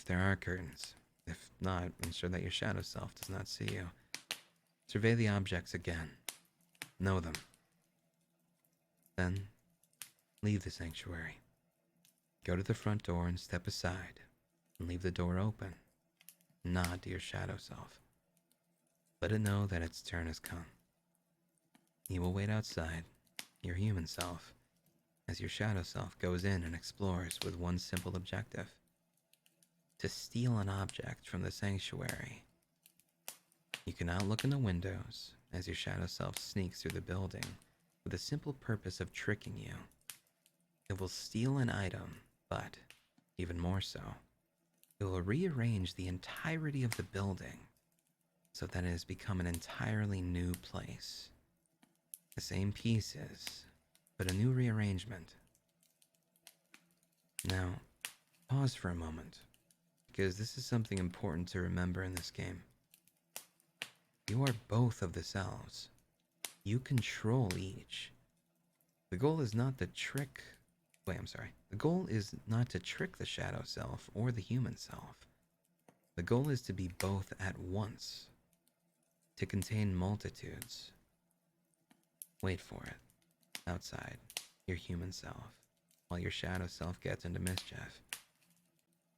if there are curtains. If not, ensure that your shadow self does not see you. Survey the objects again. Know them. Then, leave the sanctuary. Go to the front door and step aside, and leave the door open. Nod to your shadow self. Let it know that its turn has come. You will wait outside, your human self, as your shadow self goes in and explores with one simple objective: to steal an object from the sanctuary. You cannot look in the windows as your shadow self sneaks through the building with the simple purpose of tricking you. It will steal an item, but, even more so, it will rearrange the entirety of the building so that it has become an entirely new place. The same pieces, but a new rearrangement. Now, pause for a moment, because this is something important to remember in this game. You are both of the selves. You control each. The goal is not to trick... The goal is not to trick the shadow self or the human self. The goal is to be both at once. To contain multitudes. Wait for it. Outside, your human self, while your shadow self gets into mischief.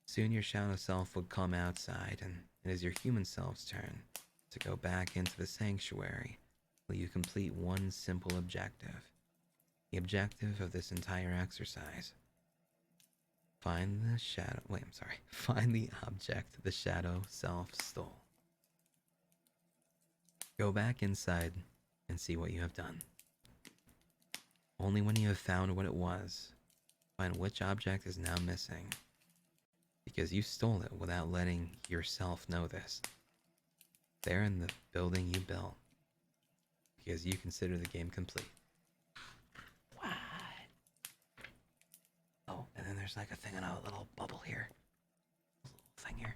Soon your shadow self will come outside, and it is your human self's turn to go back into the sanctuary while you complete one simple objective. The objective of this entire exercise. Find the object the shadow self stole. Go back inside and see what you have done. Only when you have found what it was, find which object is now missing. Because you stole it without letting yourself know this. They're in the building you built. Because you consider the game complete. What? Oh, and then there's like a thing in a little bubble here. A little thing here.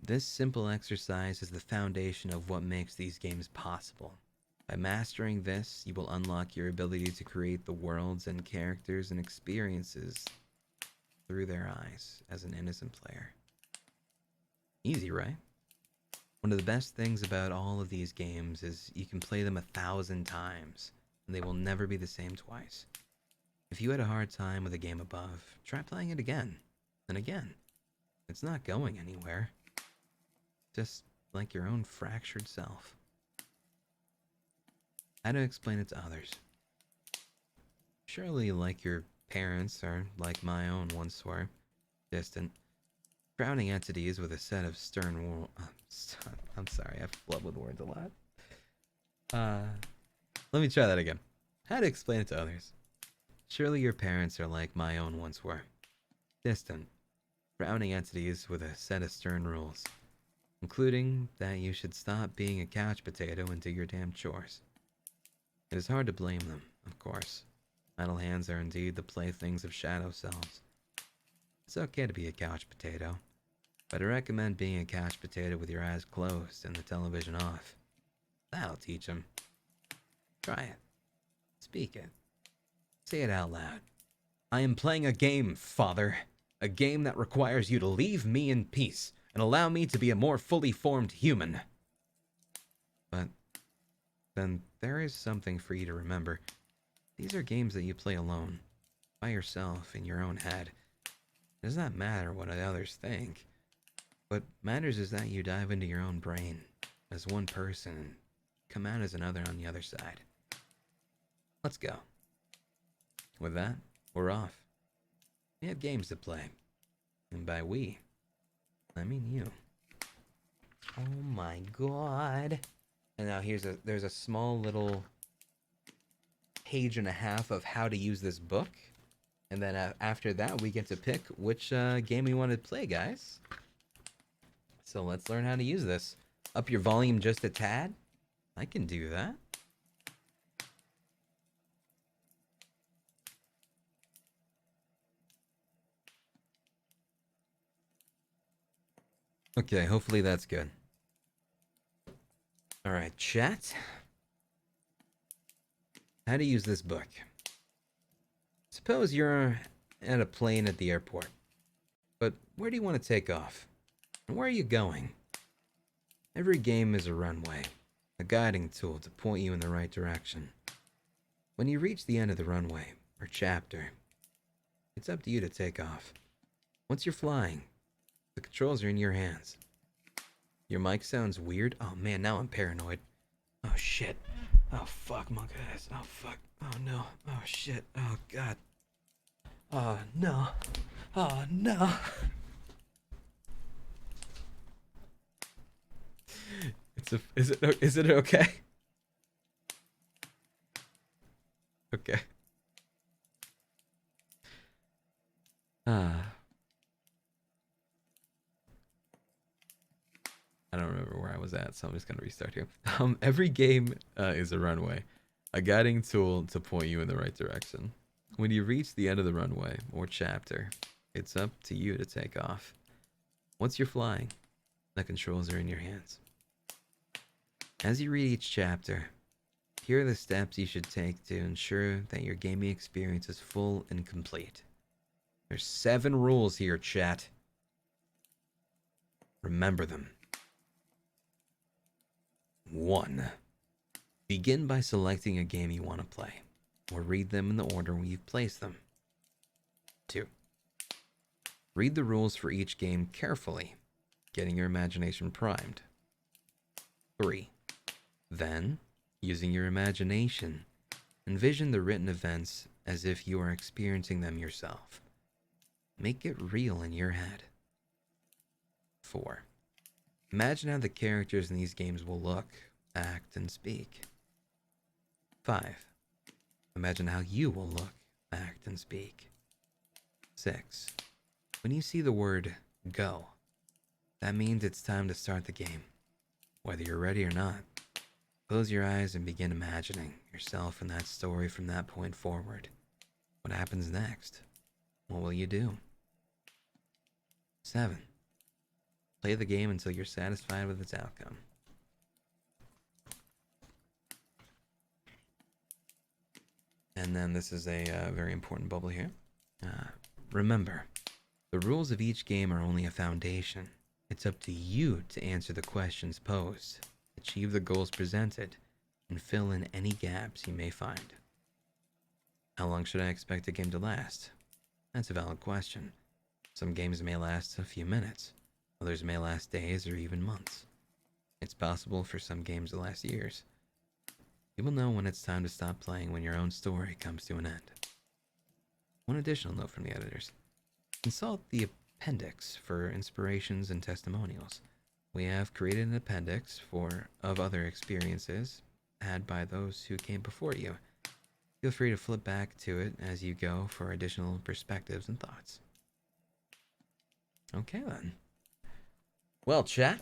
This simple exercise is the foundation of what makes these games possible. By mastering this, you will unlock your ability to create the worlds and characters and experiences through their eyes as an innocent player. Easy, right? One of the best things about all of these games is you can play them 1,000 times, and they will never be the same twice. If you had a hard time with a game above, try playing it again, and again. It's not going anywhere. Just like your own fractured self. How to explain it to others? Surely like your parents, or like my own once were, distant, frowning entities with a set of stern I'm sorry, I flub with words a lot. Let me try that again. How to explain it to others? Surely your parents are like my own once were. Distant, frowning entities with a set of stern rules, including that you should stop being a couch potato and do your damn chores. It is hard to blame them, of course. Idle hands are indeed the playthings of shadow selves. It's okay to be a couch potato, but I recommend being a couch potato with your eyes closed and the television off. That'll teach them. Try it. Speak it. Say it out loud. I am playing a game, Father. A game that requires you to leave me in peace and allow me to be a more fully formed human. But then there is something for you to remember. These are games that you play alone, by yourself, in your own head. It does not matter what others think. What matters is that you dive into your own brain as one person and come out as another on the other side. Let's go. With that, we're off. We have games to play. And by we, I mean you. Oh my god. And now there's a small little page and a half of how to use this book. And then after that, we get to pick which game we want to play, guys. So let's learn how to use this. Up your volume just a tad. I can do that. Okay, hopefully that's good. Alright, chat. How to use this book. Suppose you're at a plane at the airport. But where do you want to take off? And where are you going? Every game is a runway, a guiding tool to point you in the right direction. When you reach the end of the runway, or chapter, it's up to you to take off. Once you're flying, the controls are in your hands. Your mic sounds weird. Oh man, now I'm paranoid. Oh shit. Oh fuck, monk ass. Oh fuck. Oh no. Oh shit. Oh god. Oh no. Oh no. Is it okay? Okay. I don't remember where I was at, so I'm just gonna restart here. Every game is a runway, a guiding tool to point you in the right direction. When you reach the end of the runway or chapter, it's up to you to take off. Once you're flying, the controls are in your hands. As you read each chapter, here are the steps you should take to ensure that your gaming experience is full and complete. There's 7 rules here, chat. Remember them. 1. Begin by selecting a game you want to play, or read them in the order you've placed them. 2. Read the rules for each game carefully, getting your imagination primed. 3. Then, using your imagination, envision the written events as if you are experiencing them yourself. Make it real in your head. 4. Imagine how the characters in these games will look, act, and speak. 5. Imagine how you will look, act, and speak. 6. When you see the word go, that means it's time to start the game. Whether you're ready or not, close your eyes and begin imagining yourself in that story from that point forward. What happens next? What will you do? 7. Play the game until you're satisfied with its outcome. And then this is a very important bubble here. Remember, the rules of each game are only a foundation. It's up to you to answer the questions posed, achieve the goals presented, and fill in any gaps you may find. How long should I expect a game to last? That's a valid question. Some games may last a few minutes. Others may last days or even months. It's possible for some games to last years. You will know when it's time to stop playing when your own story comes to an end. One additional note from the editors. Consult the appendix for inspirations and testimonials. We have created an appendix of other experiences had by those who came before you. Feel free to flip back to it as you go for additional perspectives and thoughts. Okay then. Well, chat,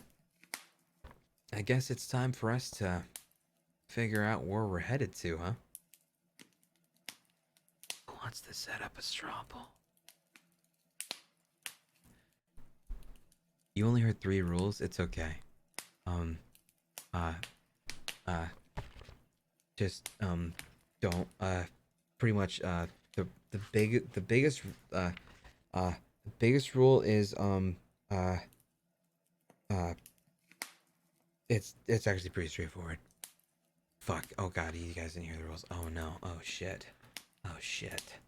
I guess it's time for us to figure out where we're headed to, huh? Who wants to set up a straw poll? You only heard 3 rules. It's okay. Don't. Pretty much. The biggest rule is it's actually pretty straightforward. Fuck. Oh god, you guys didn't hear the rules. Oh no. Oh shit. Oh shit.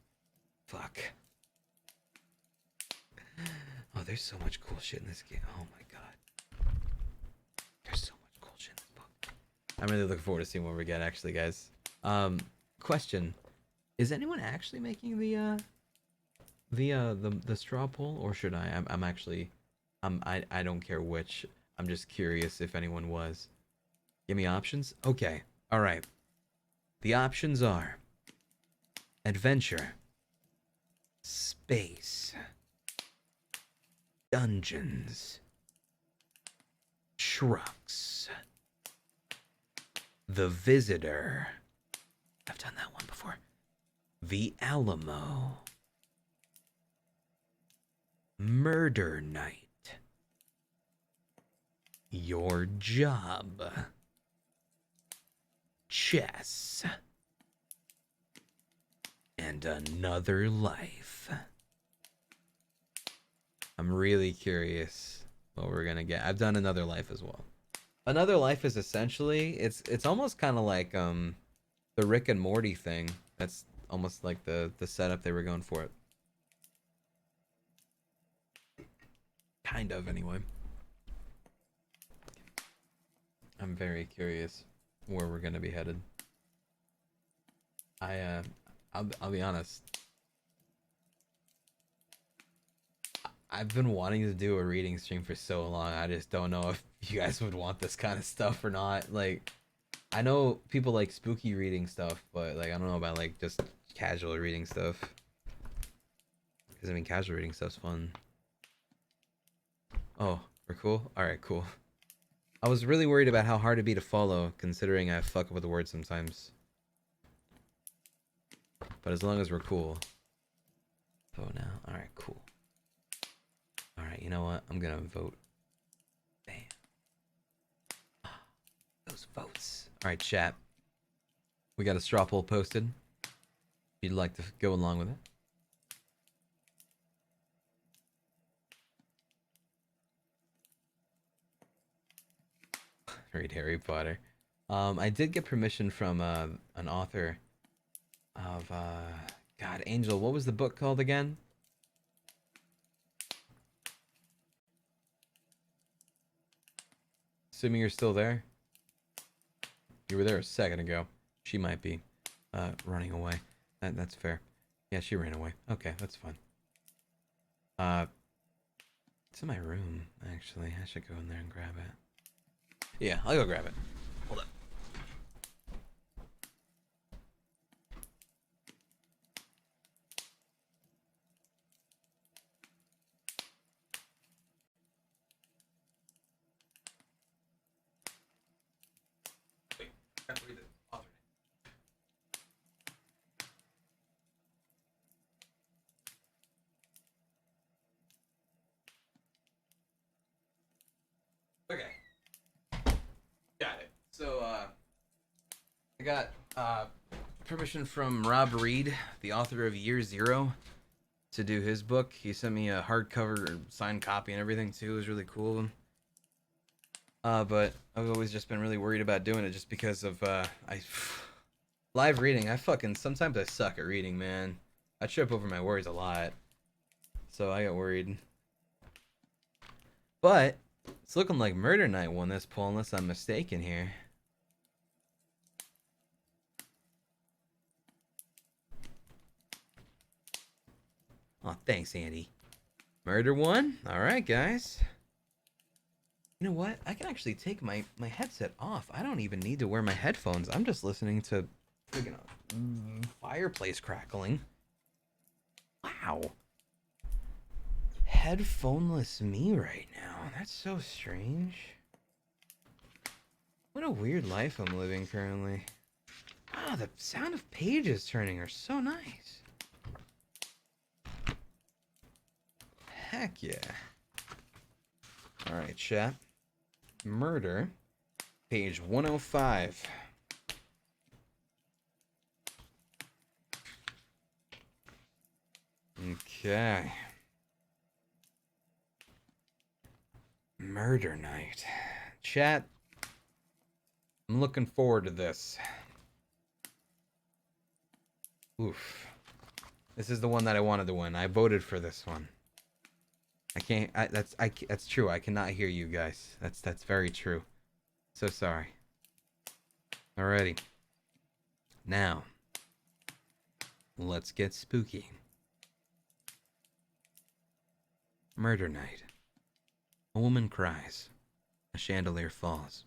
Fuck. Oh, there's so much cool shit in this game. Oh my god. There's so much cool shit in this book. I'm really looking forward to seeing what we get actually, guys. Question. Is anyone actually making the straw poll, or should I? I don't care which. I'm just curious if anyone was. Give me options? Okay. All right. The options are adventure, space, dungeons, trucks, the visitor. I've done that one before. The Alamo, murder night, your job, chess, and another life. I'm really curious what we're gonna get. I've done Another Life as well. Another Life is essentially it's almost kind of like the Rick and Morty thing. That's almost like the setup they were going for it. Kind of anyway. I'm very curious where we're gonna be headed. I'll be honest. I've been wanting to do a reading stream for so long. I just don't know if you guys would want this kind of stuff or not. Like, I know people like spooky reading stuff, but like I don't know about like just casual reading stuff. Because I mean, casual reading stuff's fun. Oh, we're cool. All right, cool. I was really worried about how hard it'd be to follow, considering I fuck up with the words sometimes. But as long as we're cool. Vote now. All right, cool. All right, you know what? I'm gonna vote. Bam. Those votes. All right, chat. We got a straw poll posted. If you'd like to go along with it. Read Harry Potter. I did get permission from an author of God, Angel. What was the book called again? Assuming you're still there. You were there a second ago. She might be running away. That's fair. Yeah, she ran away. Okay, that's fine. It's in my room, actually. I should go in there and grab it. Yeah, I'll go grab it. Hold up. Wait, I have to read the author name. Okay. Got it. So, I got permission from Rob Reed, the author of Year Zero, to do his book. He sent me a hardcover signed copy and everything too. It was really cool. But I've always just been really worried about doing it just because of live reading. Sometimes I suck at reading, man. I trip over my words a lot, so I got worried. But it's looking like Murder Night won this poll, unless I'm mistaken here. Oh, thanks, Andy. Murder won? Alright, guys. You know what? I can actually take my headset off. I don't even need to wear my headphones. I'm just listening to fireplace crackling. Wow. Headphoneless me right now. That's so strange. What a weird life I'm living currently. Wow, the sound of pages turning are so nice. Heck yeah. Alright, chat. Murder. Page 105. Okay. Murder Night. Chat. I'm looking forward to this. Oof. This is the one that I wanted to win. I voted for this one. That's true. I cannot hear you guys. That's very true. So sorry. Alrighty. Now, let's get spooky. Murder Night. A woman cries. A chandelier falls.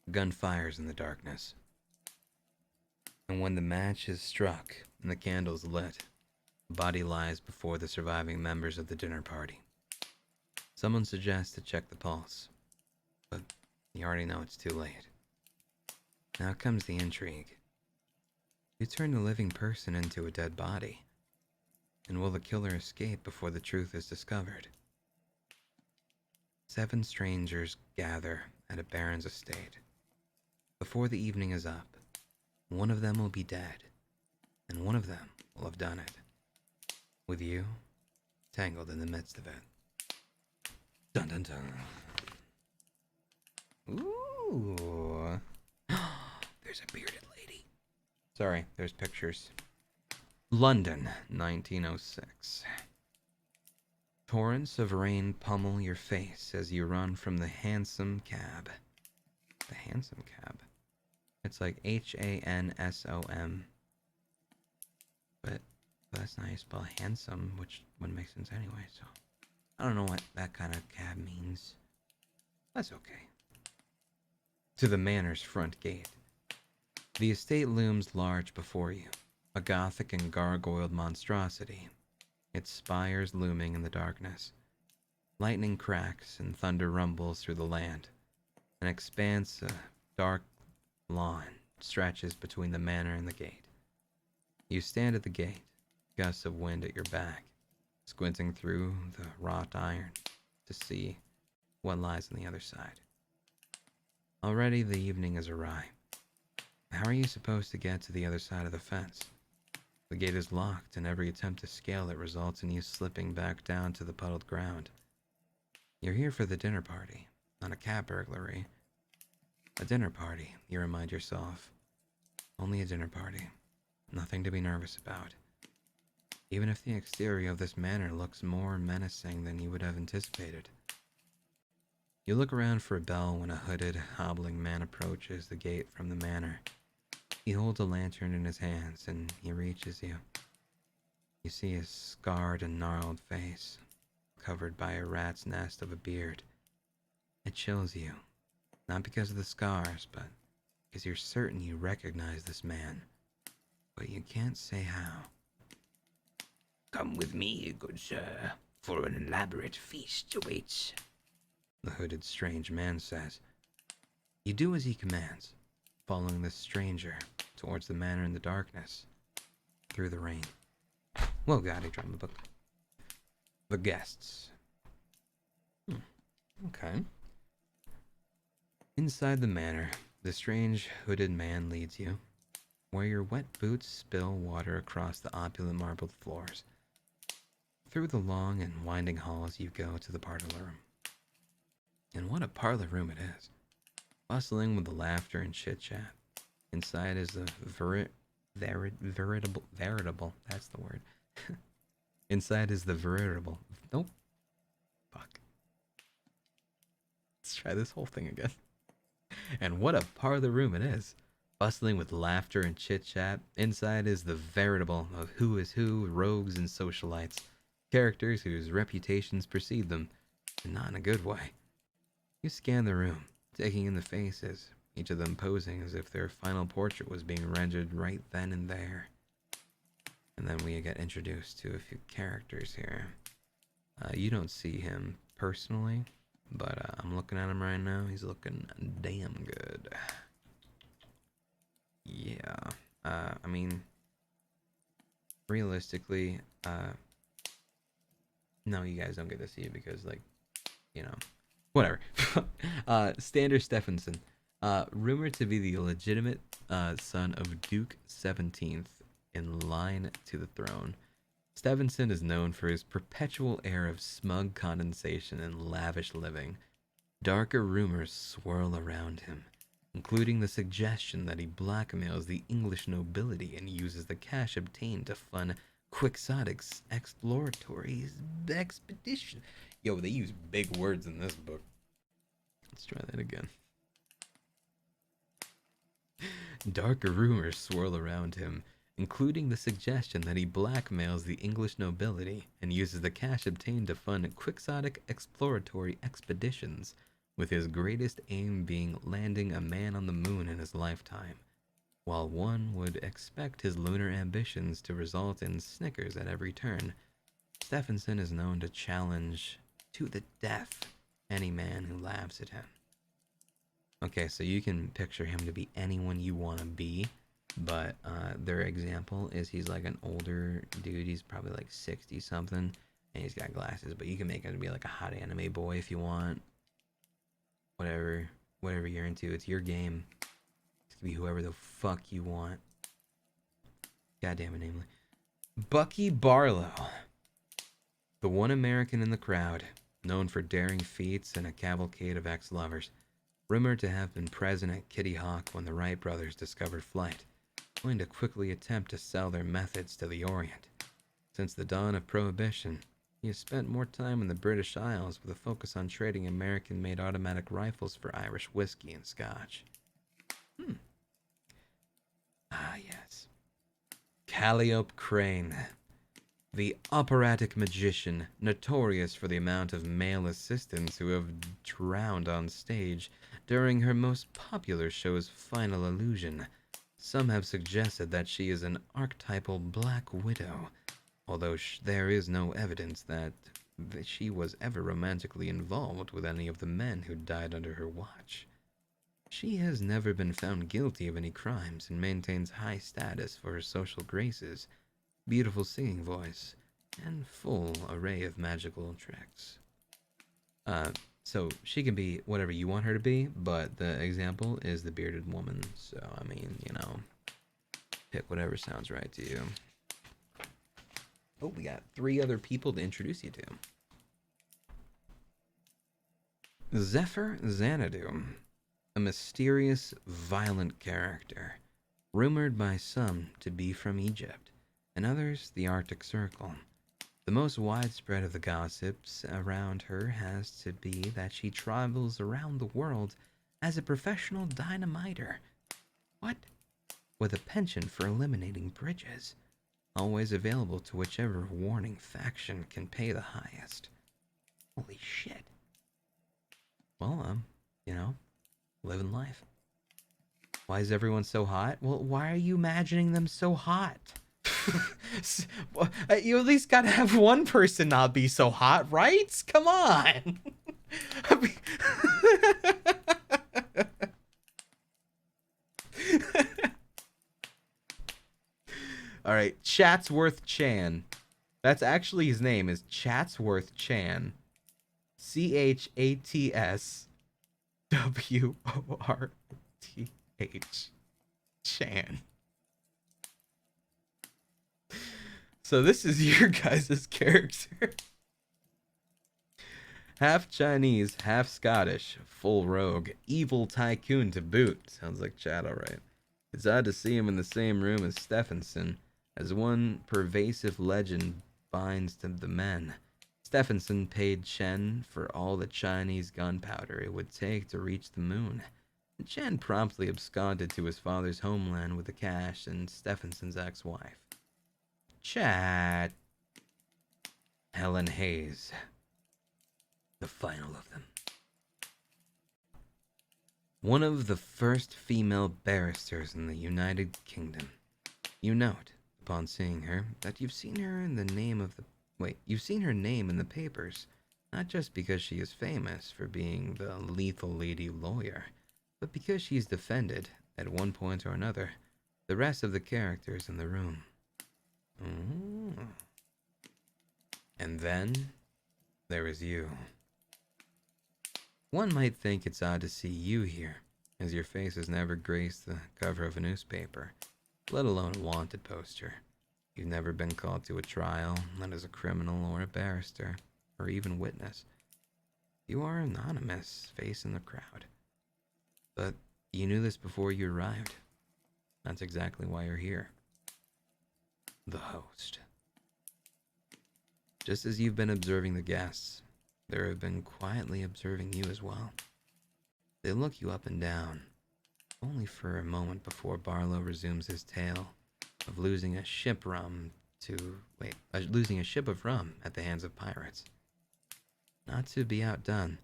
A gun fires in the darkness. And when the match is struck and the candles lit, a body lies before the surviving members of the dinner party. Someone suggests to check the pulse, but you already know it's too late. Now comes the intrigue. You turn the living person into a dead body, and will the killer escape before the truth is discovered? 7 strangers gather at a baron's estate. Before the evening is up, one of them will be dead, and one of them will have done it, with you tangled in the midst of it. Dun dun dun. Ooh. There's a bearded lady. Sorry, there's pictures. London, 1906. Torrents of rain pummel your face as you run from the hansom cab. The hansom cab? It's like Hansom. But that's not how you spell handsome, which wouldn't make sense anyway, so I don't know what that kind of cab means. That's okay. To the manor's front gate. The estate looms large before you, a Gothic and gargoyled monstrosity, its spires looming in the darkness. Lightning cracks and thunder rumbles through the land. An expanse of dark lawn stretches between the manor and the gate. You stand at the gate, gusts of wind at your back, squinting through the wrought iron to see what lies on the other side. Already the evening is awry. How are you supposed to get to the other side of the fence? The gate is locked, and every attempt to scale it results in you slipping back down to the puddled ground. You're here for the dinner party, not a cat burglary. A dinner party, you remind yourself. Only a dinner party. Nothing to be nervous about. Even if the exterior of this manor looks more menacing than you would have anticipated. You look around for a bell when a hooded, hobbling man approaches the gate from the manor. He holds a lantern in his hands, and he reaches you. You see his scarred and gnarled face, covered by a rat's nest of a beard. It chills you, not because of the scars, but because you're certain you recognize this man. But you can't say how. "Come with me, good sir, for an elaborate feast awaits," the hooded strange man says. You do as he commands, following the stranger towards the manor in the darkness, through the rain. Well, God, he dropped the book. The guests. Okay. Inside the manor, the strange hooded man leads you, where your wet boots spill water across the opulent marbled floors. Through the long and winding halls you go to the parlor room. And what a parlor room it is. Bustling with the laughter and chit-chat. Inside is the veritable, that's the word. Inside is the veritable, nope, fuck. Let's try this whole thing again. And what a parlor room it is. Bustling with laughter and chit-chat. Inside is the veritable of who is who, rogues and socialites. Characters whose reputations precede them, and not in a good way. You scan the room, taking in the faces, each of them posing as if their final portrait was being rendered right then and there. And then we get introduced to a few characters here. You don't see him personally, but I'm looking at him right now. He's looking damn good. Yeah. I mean, realistically, no, you guys don't get to see it because, like, you know, whatever. Stander Stephenson, rumored to be the legitimate son of Duke 17th in line to the throne. Stephenson is known for his perpetual air of smug condescension and lavish living. Darker rumors swirl around him, including the suggestion that he blackmails the English nobility and uses the cash obtained to fund quixotic exploratory expedition. Yo, they use big words in this book. Let's try that again. Darker rumors swirl around him, including the suggestion that he blackmails the English nobility and uses the cash obtained to fund quixotic exploratory expeditions, with his greatest aim being landing a man on the moon in his lifetime. While one would expect his lunar ambitions to result in snickers at every turn, Stephenson is known to challenge to the death any man who laughs at him. Okay, so you can picture him to be anyone you want to be, but their example is he's like an older dude. He's probably like 60 something, and he's got glasses, but you can make him to be like a hot anime boy if you want. Whatever you're into, it's your game. It's gonna be whoever the fuck you want. God damn it, namely. Bucky Barlow. The one American in the crowd, known for daring feats and a cavalcade of ex-lovers, rumored to have been present at Kitty Hawk when the Wright brothers discovered flight, going to quickly attempt to sell their methods to the Orient. Since the dawn of Prohibition, he has spent more time in the British Isles with a focus on trading American-made automatic rifles for Irish whiskey and scotch. Hmm. Ah, yes. Calliope Crane, the operatic magician, notorious for the amount of male assistants who have drowned on stage during her most popular show's final illusion. Some have suggested that she is an archetypal Black Widow, although there is no evidence that she was ever romantically involved with any of the men who died under her watch. She has never been found guilty of any crimes and maintains high status for her social graces, beautiful singing voice, and full array of magical tricks. So she can be whatever you want her to be, but the example is the bearded woman. So, I mean, pick whatever sounds right to you. Oh, we got 3 other people to introduce you to. Zephyr Xanadu, a mysterious, violent character, rumored by some to be from Egypt, and others the Arctic Circle. The most widespread of the gossips around her has to be that she travels around the world as a professional dynamiter. What? With a penchant for eliminating bridges, always available to whichever warning faction can pay the highest. Holy shit. Well, living life. Why is everyone so hot? Well, why are you imagining them so hot? You at least gotta have one person not be so hot, right? Come on. I mean... All right, Chatsworth Chan. That's actually his name is Chatsworth Chan. CHATSWORTH. Chan. So this is your guys' character. Half Chinese, half Scottish, full rogue, evil tycoon to boot. Sounds like Chad, alright. It's odd to see him in the same room as Stephenson, as one pervasive legend binds to the men. Stephenson paid Chen for all the Chinese gunpowder it would take to reach the moon. And Chen promptly absconded to his father's homeland with the cash and Stephenson's ex-wife. Chat. Helen Hayes. The final of them. One of the first female barristers in the United Kingdom. You note, upon seeing her, that you've seen her in the name of the... you've seen her name in the papers, not just because she is famous for being the lethal lady lawyer, but because she's defended, at one point or another, the rest of the characters in the room. Ooh. And then, there is you. One might think it's odd to see you here, as your face has never graced the cover of a newspaper, let alone a wanted poster. You've never been called to a trial, not as a criminal or a barrister, or even witness. You are an anonymous face in the crowd. But you knew this before you arrived. That's exactly why you're here. The host. Just as you've been observing the guests, they have been quietly observing you as well. They look you up and down, only for a moment before Barlow resumes his tale of losing a ship of rum at the hands of pirates. Not to be outdone,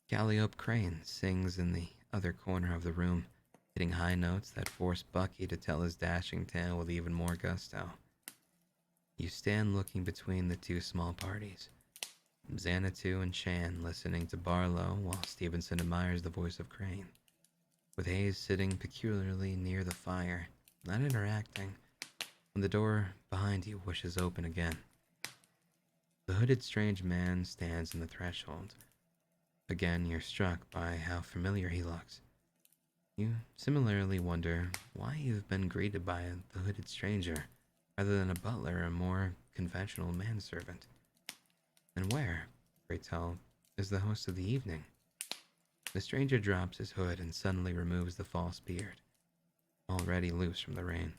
Calliope Crane sings in the other corner of the room, hitting high notes that force Bucky to tell his dashing tale with even more gusto. You stand looking between the two small parties, Xanadu and Chan listening to Barlow while Stevenson admires the voice of Crane, with Hayes sitting peculiarly near the fire, not interacting, when the door behind you whooshes open again. The hooded strange man stands in the threshold. Again, you're struck by how familiar he looks. You similarly wonder why you've been greeted by the hooded stranger, rather than a butler or a more conventional manservant. And where, pray tell, as the host of the evening. The stranger drops his hood and suddenly removes the false beard, already loose from the rain,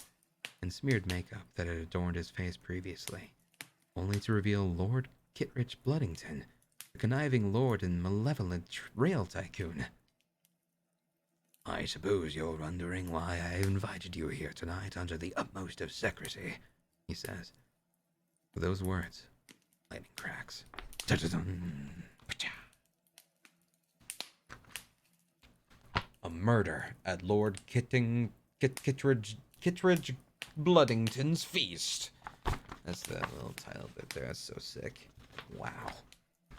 and smeared makeup that had adorned his face previously, only to reveal Lord Kittredge Bloodington, the conniving lord and malevolent rail tycoon. I suppose you're wondering why I invited you here tonight under the utmost of secrecy, he says. With those words, lightning cracks. A murder at Lord Kittredge Bloodington's feast. That's the little title bit there. That's so sick. Wow.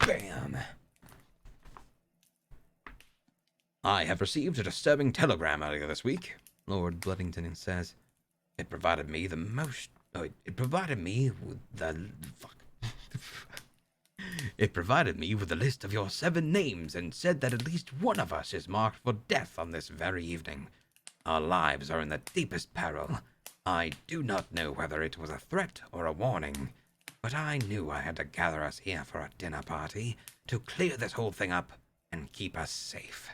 Bam. I have received a disturbing telegram earlier this week, Lord Bloodington says. It provided me the most... it provided me with the... Fuck. It provided me with a list of your 7 names and said that at least one of us is marked for death on this very evening. Our lives are in the deepest peril. I do not know whether it was a threat or a warning, but I knew I had to gather us here for a dinner party to clear this whole thing up and keep us safe.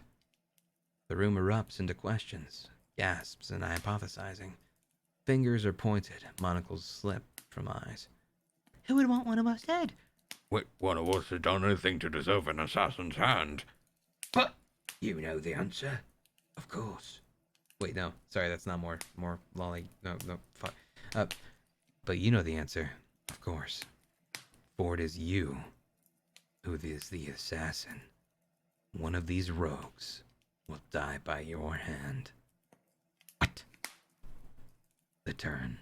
The room erupts into questions, gasps, and hypothesizing. Fingers are pointed, monocles slip from eyes. Who would want one of us dead? Which one of us has done anything to deserve an assassin's hand? But you know the answer. Of course. Wait, no. Sorry, that's not more lolly. No, fuck. But you know the answer. Of course. For it is you who is the assassin. One of these rogues will die by your hand. What? The turn.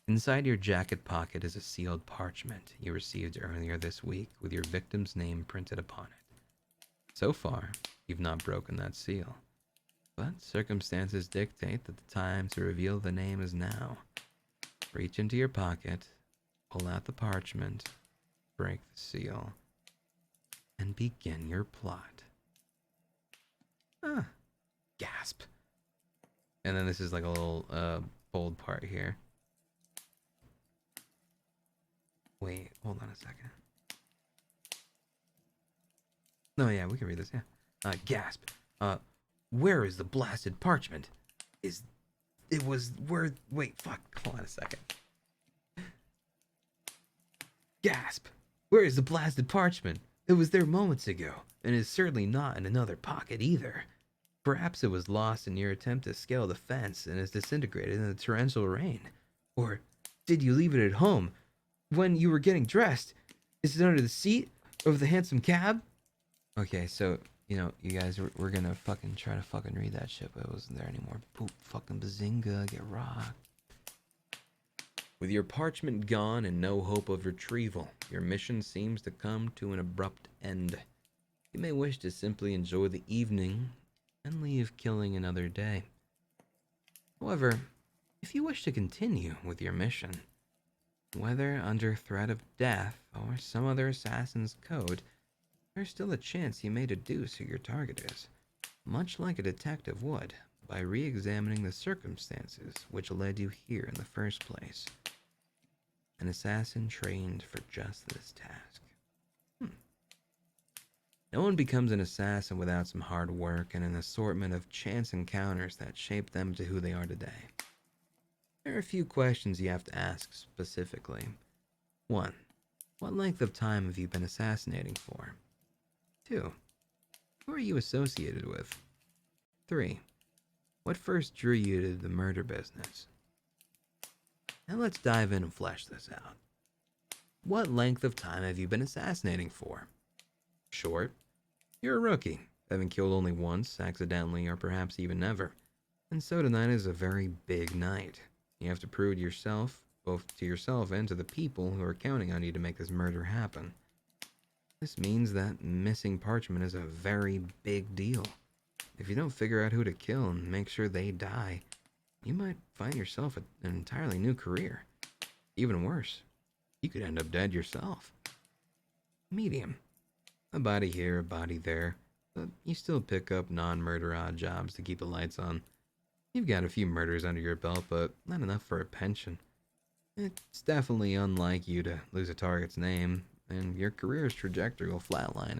Inside your jacket pocket is a sealed parchment you received earlier this week with your victim's name printed upon it. So far, you've not broken that seal. But circumstances dictate that the time to reveal the name is now. Reach into your pocket, pull out the parchment, break the seal, and begin your plot. Gasp. And then this is like a little bold part here. Wait, hold on a second. No, yeah, we can read this, yeah. Gasp. Where is the blasted parchment? Wait, fuck, hold on a second. Gasp. Where is the blasted parchment? It was there moments ago, and is certainly not in another pocket either. Perhaps it was lost in your attempt to scale the fence and is disintegrated in the torrential rain. Or did you leave it at home? When you were getting dressed, is it under the seat of the handsome cab? Okay, so, you know, you guys, we're gonna fucking try to fucking read that shit, but it wasn't there anymore. Poop, fucking bazinga, get rocked. With your parchment gone and no hope of retrieval, your mission seems to come to an abrupt end. You may wish to simply enjoy the evening and leave killing another day. However, if you wish to continue with your mission, whether under threat of death or some other assassin's code, there's still a chance you may deduce who your target is, much like a detective would, by re-examining the circumstances which led you here in the first place. An assassin trained for just this task. No one becomes an assassin without some hard work and an assortment of chance encounters that shape them to who they are today. There are a few questions you have to ask specifically. 1. What length of time have you been assassinating for? 2. Who are you associated with? 3. What first drew you to the murder business? Now let's dive in and flesh this out. What length of time have you been assassinating for? Short. You're a rookie, having killed only once, accidentally, or perhaps even never. And so tonight is a very big night. You have to prove to yourself, both to yourself and to the people who are counting on you to make this murder happen. This means that missing parchment is a very big deal. If you don't figure out who to kill and make sure they die, you might find yourself an entirely new career. Even worse, you could end up dead yourself. Medium. A body here, a body there, but you still pick up non-murder odd jobs to keep the lights on. You've got a few murders under your belt, but not enough for a pension. It's definitely unlike you to lose a target's name, and your career's trajectory will flatline